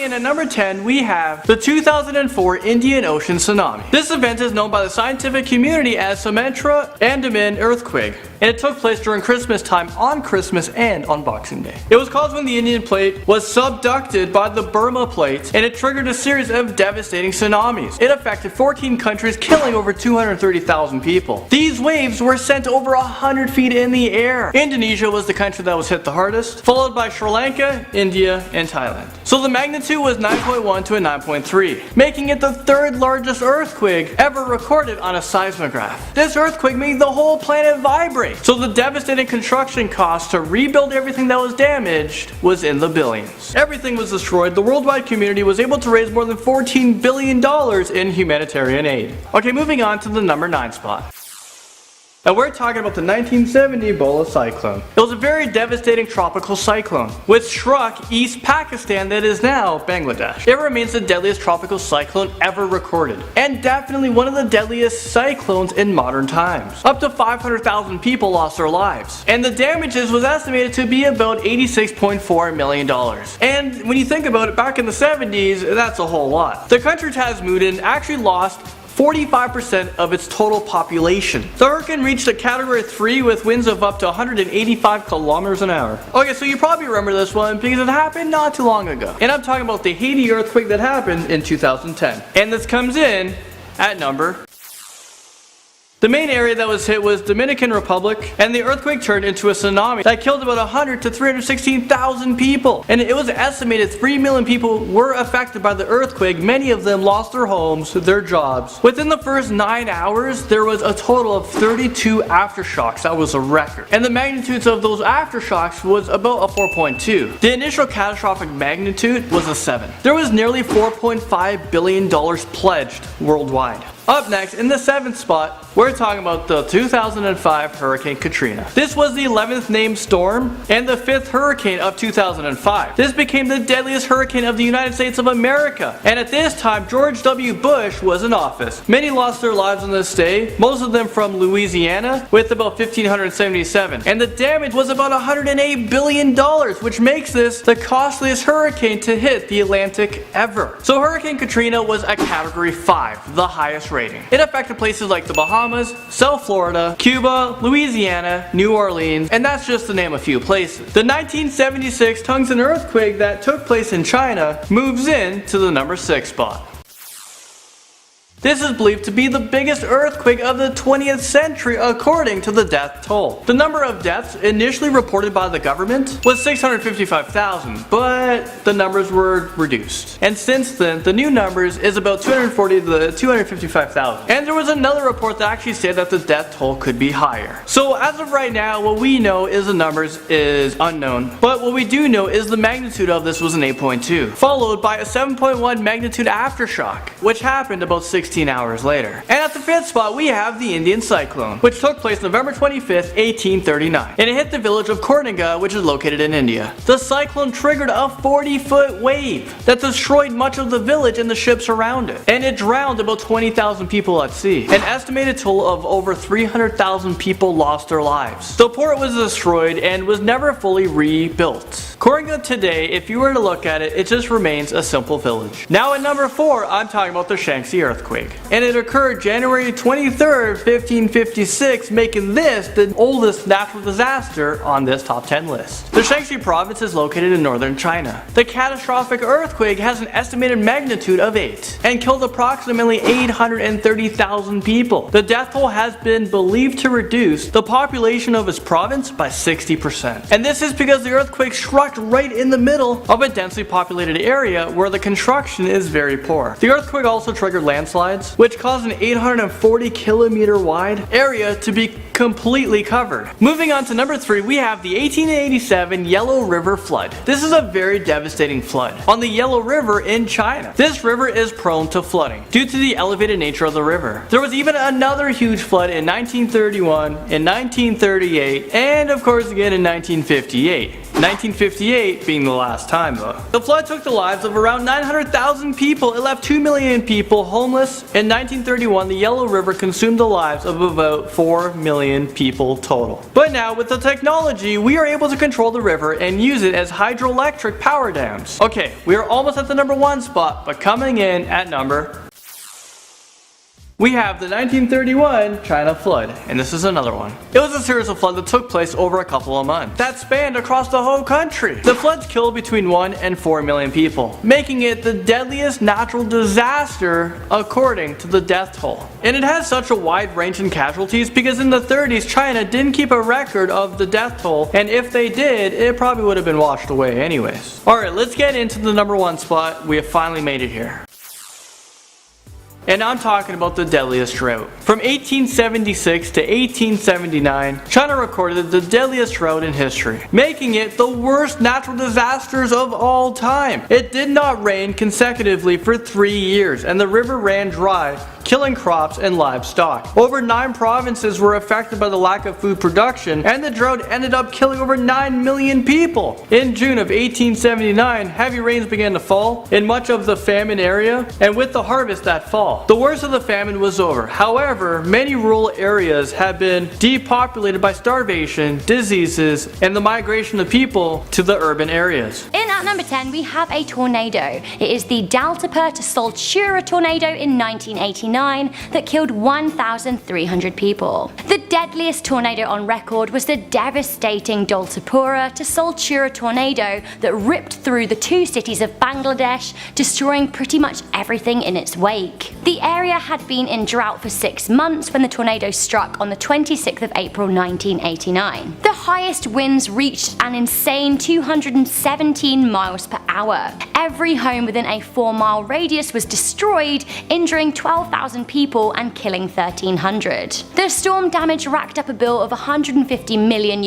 in at number 10, we have the 2004 Indian Ocean tsunami. This event is known by the scientific community as Sumatra Andaman earthquake, and it took place during Christmas time on Christmas and on Boxing Day. It was caused when the Indian plate was subducted by the Burma plate, and it triggered a series of devastating tsunamis. It affected 14 countries, killing over 230,000 people. These waves were sent over 100 feet in the air. Indonesia was the country that was hit the hardest, followed by Sri Lanka, India, and Thailand. So the magnitude was 9.1 to a 9.3, making it the third largest earthquake ever recorded on a seismograph. This earthquake made the whole planet vibrate. So the devastating construction cost to rebuild everything that was damaged was in the billions. Everything was destroyed. The worldwide community was able to raise more than $14 billion in humanitarian aid. Okay, moving on to the number 9 spot. Now we're talking about the 1970 Ebola cyclone. It was a very devastating tropical cyclone, which struck East Pakistan that is now Bangladesh. It remains the deadliest tropical cyclone ever recorded, and definitely one of the deadliest cyclones in modern times. Up to 500,000 people lost their lives, and the damages was estimated to be about $86.4 million. And when you think about it, back in the 70s, that's a whole lot. The country Tasmanian actually lost 45% of its total population. The hurricane reached a category 3 with winds of up to 185 kilometers an hour. Okay, so you probably remember this one because it happened not too long ago. And I'm talking about the Haiti earthquake that happened in 2010. And this comes in at number. The main area that was hit was Dominican Republic, and the earthquake turned into a tsunami that killed about 100 to 316,000 people. And it was estimated 3 million people were affected by the earthquake. Many of them lost their homes, their jobs. Within the first 9 hours, there was a total of 32 aftershocks. That was a record. And the magnitudes of those aftershocks was about a 4.2. The initial catastrophic magnitude was a 7. There was nearly $4.5 billion pledged worldwide. Up next, in the 7th spot, we're talking about the 2005 Hurricane Katrina. This was the 11th named storm and the 5th hurricane of 2005. This became the deadliest hurricane of the United States of America. And at this time, George W. Bush was in office. Many lost their lives on this day, most of them from Louisiana, with about 1,577. And the damage was about $108 billion, which makes this the costliest hurricane to hit the Atlantic ever. So Hurricane Katrina was a category 5, the highest rating. It affected places like the Bahamas, South Florida, Cuba, Louisiana, New Orleans, and that's just to name a few places. The 1976 tungsten earthquake that took place in China moves in to the number 6 spot. This is believed to be the biggest earthquake of the 20th century according to the death toll. The number of deaths initially reported by the government was 655,000, but the numbers were reduced. And since then, the new numbers is about 240 to 255,000. And there was another report that actually said that the death toll could be higher. So as of right now, what we know is the numbers is unknown, but what we do know is the magnitude of this was an 8.2, followed by a 7.1 magnitude aftershock, which happened about 16 hours later. And at the 5th spot, we have the Indian cyclone, which took place November 25th, 1839. And it hit the village of Korninga, which is located in India. The cyclone triggered a 40-foot wave that destroyed much of the village and the ships around it. And it drowned about 20,000 people at sea. An estimated total of over 300,000 people lost their lives. The port was destroyed and was never fully rebuilt. Korninga today, if you were to look at it, it just remains a simple village. Now at number 4, I'm talking about the Shaanxi earthquake. And it occurred January 23rd, 1556, making this the oldest natural disaster on this top 10 list. The Shaanxi province is located in northern China. The catastrophic earthquake has an estimated magnitude of 8 and killed approximately 830,000 people. The death toll has been believed to reduce the population of its province by 60%. And this is because the earthquake struck right in the middle of a densely populated area where the construction is very poor. The earthquake also triggered landslides, which caused an 840 kilometer wide area to be completely covered. Moving on to number 3, we have the 1887 Yellow River flood. This is a very devastating flood on the Yellow River in China. This river is prone to flooding due to the elevated nature of the river. There was even another huge flood in 1931, in 1938, and of course again in 1958. 1958 being the last time though. The flood took the lives of around 900,000 people. It left 2 million people homeless. In 1931, the Yellow River consumed the lives of about 4 million people total. But now with the technology, we are able to control the river and use it as hydroelectric power dams. Okay, we are almost at the number 1 spot, but coming in at number, we have the 1931 China flood, and this is another one. It was a series of floods that took place over a couple of months that spanned across the whole country. The floods killed between 1 and 4 million people, making it the deadliest natural disaster according to the death toll. And it has such a wide range in casualties because in the 30s China didn't keep a record of the death toll, and if they did, it probably would have been washed away anyways. Alright, let's get into the number 1 spot. We have finally made it here. And I'm talking about the deadliest drought. From 1876 to 1879, China recorded the deadliest drought in history, making it the worst natural disasters of all time. It did not rain consecutively for 3 years, and the river ran dry, killing crops and livestock. Over 9 provinces were affected by the lack of food production, and the drought ended up killing over 9 million people. In June of 1879, heavy rains began to fall in much of the famine area, and with the harvest that fall, the worst of the famine was over. However, many rural areas have been depopulated by starvation, diseases, and the migration of people to the urban areas. In at number 10, we have a tornado. It is the Daltapur to Soltura tornado in 1989 that killed 1,300 people. The deadliest tornado on record was the devastating Daltapur to Soltura tornado that ripped through the 2 cities of Bangladesh, destroying pretty much everything in its wake. The area had been in drought for 6 months when the tornado struck on the 26th of April 1989. The highest winds reached an insane 217 miles per hour. Every home within a 4-mile radius was destroyed, injuring 12,000 people and killing 1,300. The storm damage racked up a bill of $150 million,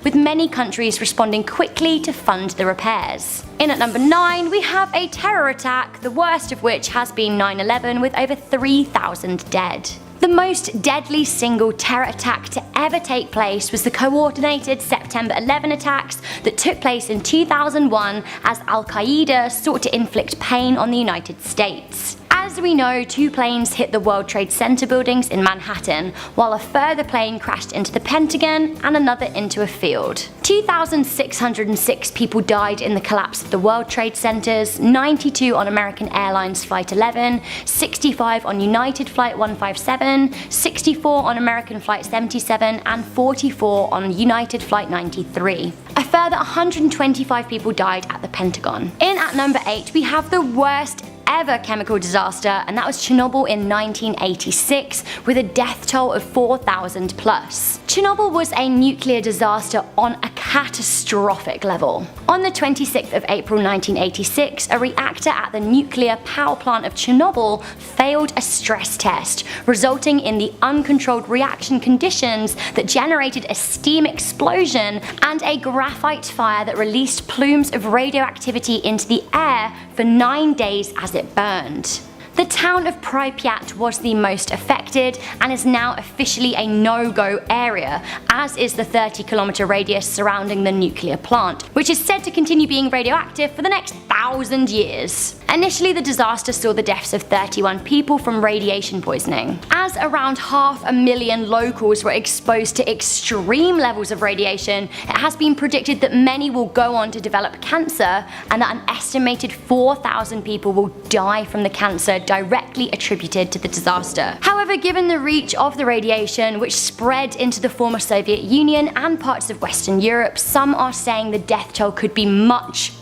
with many countries responding quickly to fund the repairs. In at number 9, we have a terror attack, the worst of which has been 9/11 with over 3,000 dead. The most deadly single terror attack to ever take place was the coordinated September 11 attacks that took place in 2001 as Al-Qaeda sought to inflict pain on the United States. As we know, 2 planes hit the World Trade Center buildings in Manhattan, while a further plane crashed into the Pentagon and another into a field. 2,606 people died in the collapse of the World Trade Centers, 92 on American Airlines Flight 11, 65 on United Flight 157, 64 on American Flight 77, and 44 on United Flight 93. A further 125 people died at the Pentagon. In at number 8, we have the worst ever chemical disaster, and that was Chernobyl in 1986 with a death toll of 4,000 plus. Chernobyl was a nuclear disaster on a catastrophic level. On the 26th of April 1986, a reactor at the nuclear power plant of Chernobyl failed a stress test, resulting in the uncontrolled reaction conditions that generated a steam explosion and a graphite fire that released plumes of radioactivity into the air for 9 days as it burned. The town of Pripyat was the most affected and is now officially a no-go area, as is the 30-kilometer radius surrounding the nuclear plant, which is said to continue being radioactive for the next 1,000 years. Initially, the disaster saw the deaths of 31 people from radiation poisoning. As around 500,000 locals were exposed to extreme levels of radiation, it has been predicted that many will go on to develop cancer and that an estimated 4,000 people will die from the cancer directly attributed to the disaster. However, given the reach of the radiation, which spread into the former Soviet Union and parts of Western Europe, some are saying the death toll could be much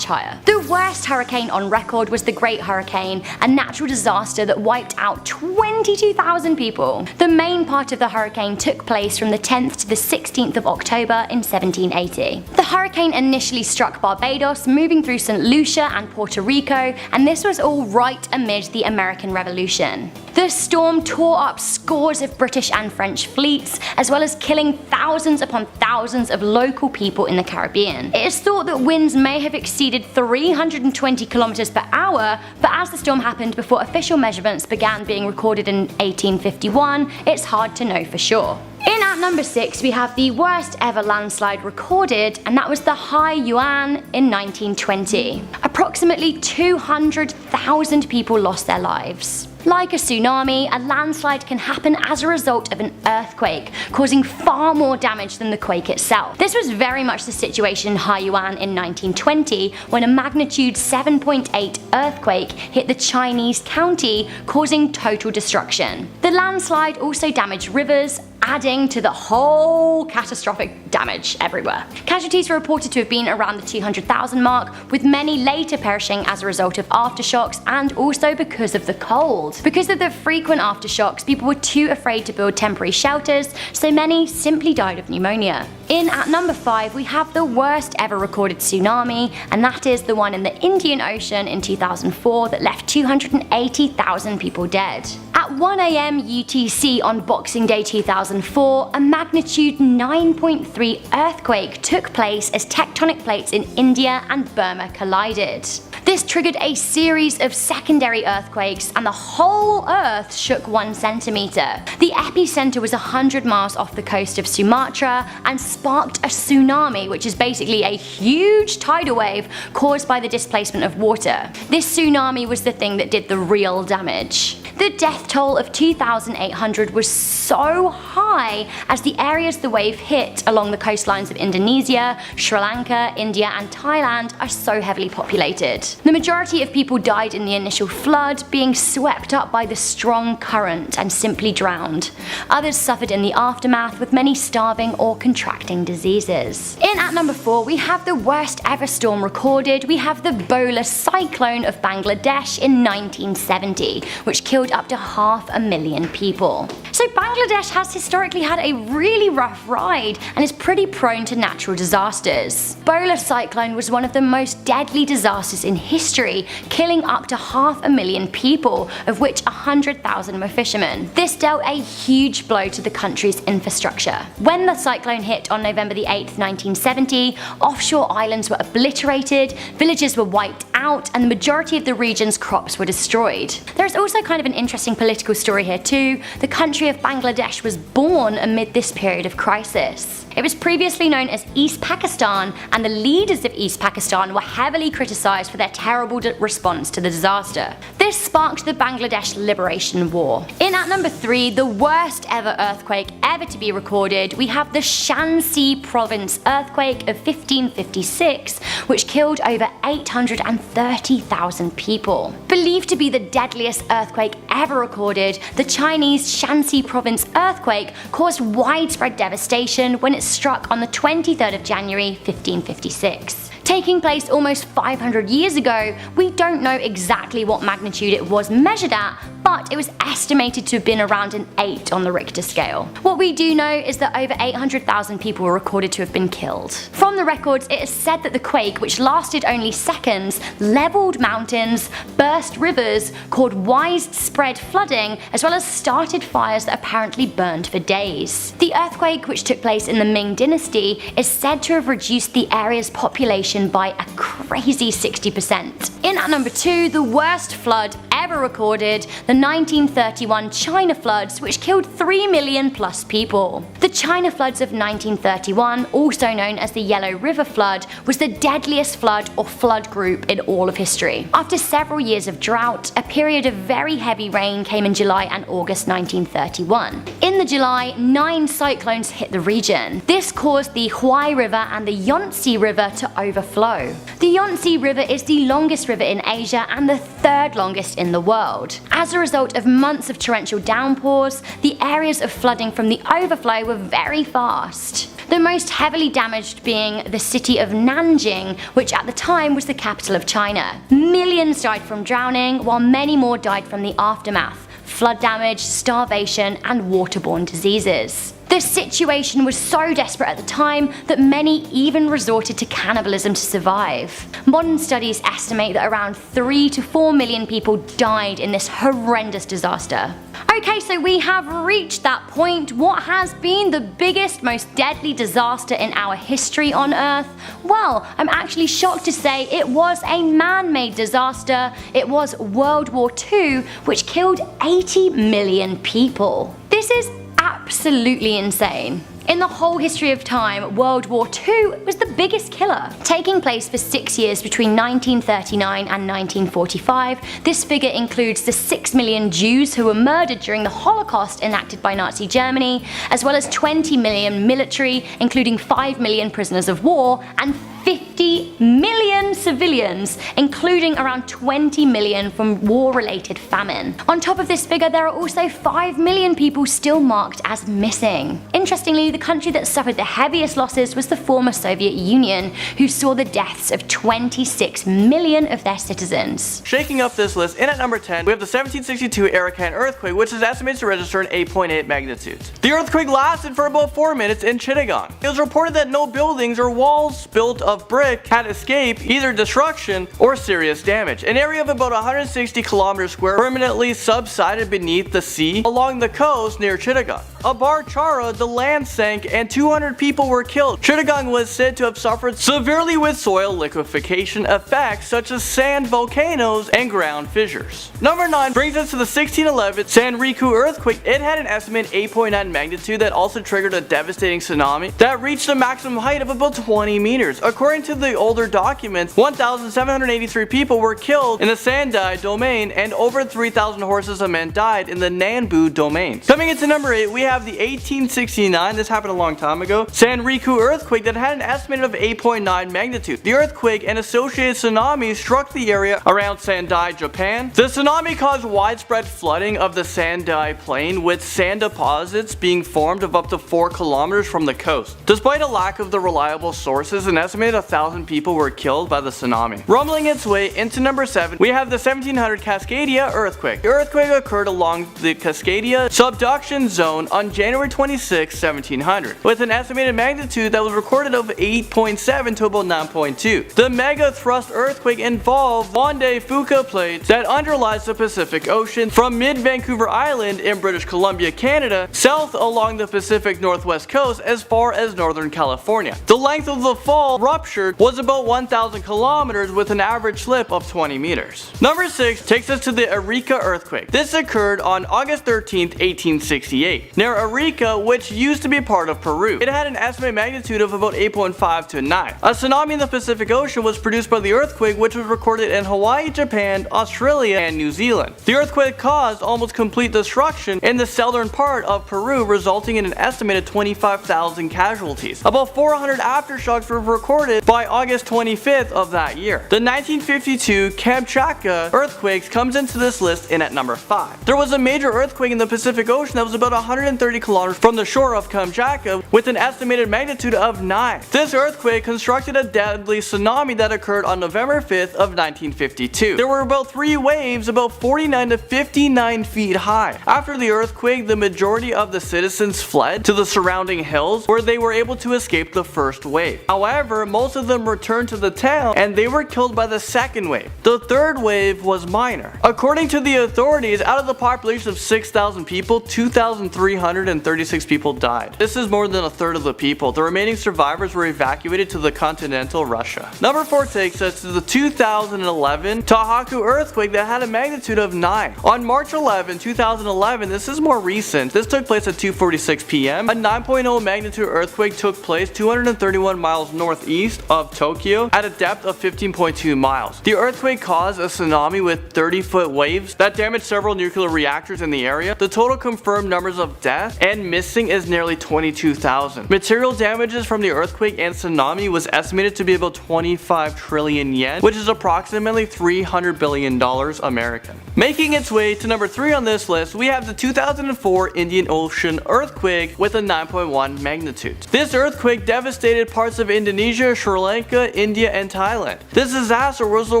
higher. The worst hurricane on record was the Great Hurricane, a natural disaster that wiped out 22,000 people. The main part of the hurricane took place from the 10th to the 16th of October in 1780. The hurricane initially struck Barbados, moving through St. Lucia and Puerto Rico, and this was all right amid the American Revolution. The storm tore up scores of British and French fleets, as well as killing thousands upon thousands of local people in the Caribbean. It is thought that winds may have exceeded 320 kilometers per hour, but as the storm happened before official measurements began being recorded in 1851, it's hard to know for sure. In at At number 6, we have the worst ever landslide recorded, and that was the Haiyuan in 1920. Approximately 200,000 people lost their lives. Like a tsunami, a landslide can happen as a result of an earthquake, causing far more damage than the quake itself. This was very much the situation in Haiyuan in 1920, when a magnitude 7.8 earthquake hit the Chinese county, causing total destruction. The landslide also damaged rivers, adding to the whole catastrophic damage everywhere. Casualties were reported to have been around the 200,000 mark, with many later perishing as a result of aftershocks and also because of the cold. Because of the frequent aftershocks, people were too afraid to build temporary shelters, so many simply died of pneumonia. In at number 5, we have the worst ever recorded tsunami, and that is the one in the Indian Ocean in 2004 that left 280,000 people dead. At 1 AM UTC on Boxing Day 2004, a magnitude 9.3 earthquake took place as tectonic plates in India and Burma collided. This triggered a series of secondary earthquakes, and the whole Earth shook 1 centimeter. The epicenter was 100 miles off the coast of Sumatra and sparked a tsunami, which is basically a huge tidal wave caused by the displacement of water. This tsunami was the thing that did the real damage. The death toll of 2,800 was so high as the areas the wave hit along the coastlines of Indonesia, Sri Lanka, India and Thailand are so heavily populated. The majority of people died in the initial flood, being swept up by the strong current and simply drowned. Others suffered in the aftermath, with many starving or contracting diseases. In at number 4, we have the worst ever storm recorded. We have the Bola cyclone of Bangladesh in 1970, which killed up to 500,000 people. So Bangladesh has historically had a really rough ride and is pretty prone to natural disasters. Bola cyclone was one of the most deadly disasters in history, killing up to 500,000 people, of which 100,000 were fishermen. This dealt a huge blow to the country's infrastructure. When the cyclone hit on November the 8th, 1970, offshore islands were obliterated, villages were wiped out, and the majority of the region's crops were destroyed. There is also kind of an interesting political story here too. The country of Bangladesh was born amid this period of crisis. It was previously known as East Pakistan, and the leaders of East Pakistan were heavily criticised for their terrible response to the disaster. This sparked the Bangladesh Liberation War. In at number 3, the worst ever earthquake ever to be recorded, we have the Shanxi province earthquake of 1556, which killed over 830,000 people. Believed to be the deadliest earthquake ever recorded, the Chinese Shanxi province earthquake caused widespread devastation when it struck on the 23rd of January 1556. Taking place almost 500 years ago, we don't know exactly what magnitude it was measured at, but it was estimated to have been around an 8 on the Richter scale. What we do know is that over 800,000 people were recorded to have been killed. From the records, it is said that the quake, which lasted only seconds, leveled mountains, burst rivers, caused widespread flooding, as well as started fires that apparently burned for days. The earthquake, which took place in the Ming Dynasty, is said to have reduced the area's population by a crazy 60%. In at number 2, the worst flood ever recorded, the 1931 China floods, which killed 3 million plus people. The China floods of 1931, also known as the Yellow River flood, was the deadliest flood or flood group in all of history. After several years of drought, a period of very heavy rain came in July and August 1931. In the July, 9 cyclones hit the region. This caused the Huai River and the Yangtze River to overflow. The Yangtze River is the longest river in Asia and the 3rd longest in the world. As a result of months of torrential downpours, the areas of flooding from the overflow were very fast. The most heavily damaged being the city of Nanjing, which at the time was the capital of China. Millions died from drowning, while many more died from the aftermath: flood damage, starvation, and waterborne diseases. The situation was so desperate at the time that many even resorted to cannibalism to survive. Modern studies estimate that around 3 to 4 million people died in this horrendous disaster. Okay, so we have reached that point. What has been the biggest, most deadly disaster in our history on Earth? Well, I'm actually shocked to say it was a man-made disaster. It was World War II, which killed 80 million people. This is absolutely insane. In the whole history of time, World War II was the biggest killer. Taking place for 6 years between 1939 and 1945, this figure includes the 6 million Jews who were murdered during the Holocaust enacted by Nazi Germany, as well as 20 million military, including 5 million prisoners of war, and 50 million civilians, including around 20 million from war-related famine. On top of this figure, there are also 5 million people still marked as missing. Interestingly, the country that suffered the heaviest losses was the former Soviet Union, who saw the deaths of 26 million of their citizens. Shaking up this list, in at number 10, we have the 1762 Arakan earthquake, which is estimated to register an 8.8 magnitude. The earthquake lasted for about 4 minutes in Chittagong. It was reported that no buildings or walls built of brick had escaped either destruction or serious damage. An area of about 160 kilometers square permanently subsided beneath the sea along the coast near Chittagong. Abar Chara, the land sank and 200 people were killed. Chittagong was said to have suffered severely with soil liquefaction effects such as sand volcanoes and ground fissures. Number 9 brings us to the 1611 Sanriku earthquake. It had an estimated 8.9 magnitude that also triggered a devastating tsunami that reached a maximum height of about 20 meters. According to the older documents, 1,783 people were killed in the Sandai domain and over 3,000 horses and men died in the Nanbu domains. Coming into number 8, we have the 1869, this happened a long time ago, Sanriku earthquake that had an estimated of 8.9 magnitude. The earthquake and associated tsunami struck the area around Sandai, Japan. The tsunami caused widespread flooding of the Sandai plain, with sand deposits being formed of up to 4 kilometers from the coast. Despite a lack of the reliable sources, an estimated 1,000 people were killed by the tsunami. Rumbling its way into number 7, we have the 1700 Cascadia earthquake. The earthquake occurred along the Cascadia subduction zone on January 26, 1700, with an estimated magnitude that was recorded of 8.7 to about 9.2. The mega thrust earthquake involved Wande Fuca plates that underlies the Pacific Ocean from mid-Vancouver Island in British Columbia, Canada, south along the Pacific Northwest coast as far as Northern California. The length of the fall ruptured was about 1,000 kilometers with an average slip of 20 meters. Number 6 takes us to the Arica earthquake. This occurred on August 13, 1868, near Arica, which used to be part of Peru. It had an estimated magnitude of about 8.5 to 9. A tsunami in the Pacific Ocean was produced by the earthquake, which was recorded in Hawaii, Japan, Australia, and New Zealand. The earthquake caused almost complete destruction in the southern part of Peru, resulting in an estimated 25,000 casualties. About 400 aftershocks were recorded by August 25th of that year. The 1952 Kamchatka earthquake comes into this list in at number 5. There was a major earthquake in the Pacific Ocean that was about 130 kilometers from the shore of Kamchatka with an estimated magnitude of 9. This earthquake constructed a deadly tsunami that occurred on November 5th of 1952. There were about 3 waves about 49 to 59 feet high. After the earthquake, the majority of the citizens fled to the surrounding hills where they were able to escape the first wave. However, most of them returned to the town and they were killed by the second wave. The third wave was minor. According to the authorities, out of the population of 6,000 people, 2,336 people died. This is more than a third of the people. The remaining survivors were evacuated to the continental Russia. Number 4 takes us to the 2011 Tahaku earthquake that had a magnitude of 9. On March 11, 2011, this is more recent. This took place at 2:46 p.m. A 9.0 magnitude earthquake took place 231 miles northeast of Tokyo at a depth of 15.2 miles. The earthquake caused a tsunami with 30-foot waves that damaged several nuclear reactors in the area. The total confirmed numbers of death and missing is nearly 22,000. Material damages from the earthquake and tsunami was estimated to be about 25 trillion yen, which is approximately $300 billion American. Making its way to number 3 on this list, we have the 2004 Indian Ocean earthquake with a 9.1 magnitude. This earthquake devastated parts of Indonesia, Sri Lanka, India, and Thailand. This disaster was the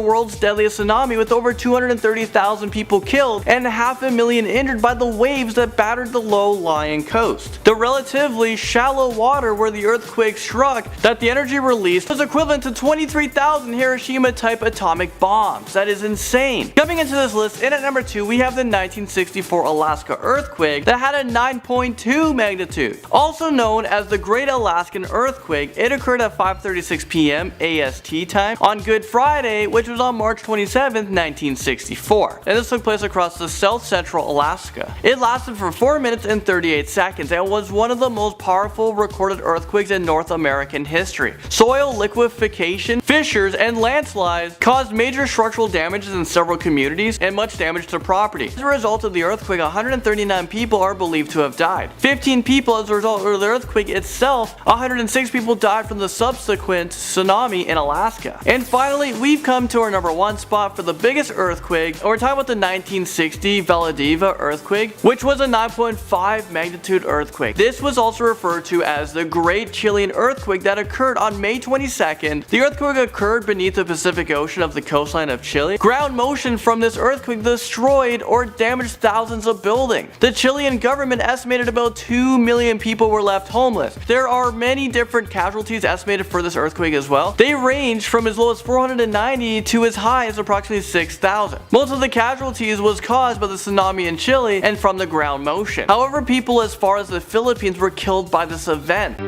world's deadliest tsunami with over 230,000 people killed and 500,000 injured by the waves that battered the low-lying coast. The relatively shallow water where the earthquake struck that the energy released was equivalent to 23,000 Hiroshima-type atomic bombs. That is insane. Coming into this list, in at number 2, we have the 1964 Alaska earthquake that had a 9.2 magnitude. Also known as the Great Alaskan Earthquake, it occurred at 5:36 p.m. AST time on Good Friday, which was on March 27, 1964. And this took place across the south-central Alaska. It lasted for 4 minutes and 38 seconds and was one of the most powerful recorded earthquakes in North American history. Soil liquefaction, fissures, and landslides caused major structural damages in several communities and much damage to property. As a result of the earthquake, 139 people are believed to have died. 15 people as a result of the earthquake itself. 106 people died from the subsequent tsunami in Alaska. And finally, we've come to our number 1 spot for the biggest earthquake, and we're talking about the 1960 Valadiva earthquake, which was a 9.5 magnitude earthquake. This was also referred to as the Great Chilean Earthquake that occurred on May 22nd. The earthquake occurred beneath the Pacific Ocean of the coastline of Chile. Ground motion from this earthquake destroyed or damaged thousands of buildings. The Chilean government estimated about 2 million people were left homeless. There are many different casualties estimated for this earthquake as well. They range from as low as 490 to as high as approximately 6,000. Most of the casualties was caused by the tsunami in Chile and from the ground motion. However, people as far as the Philippines were killed by this event.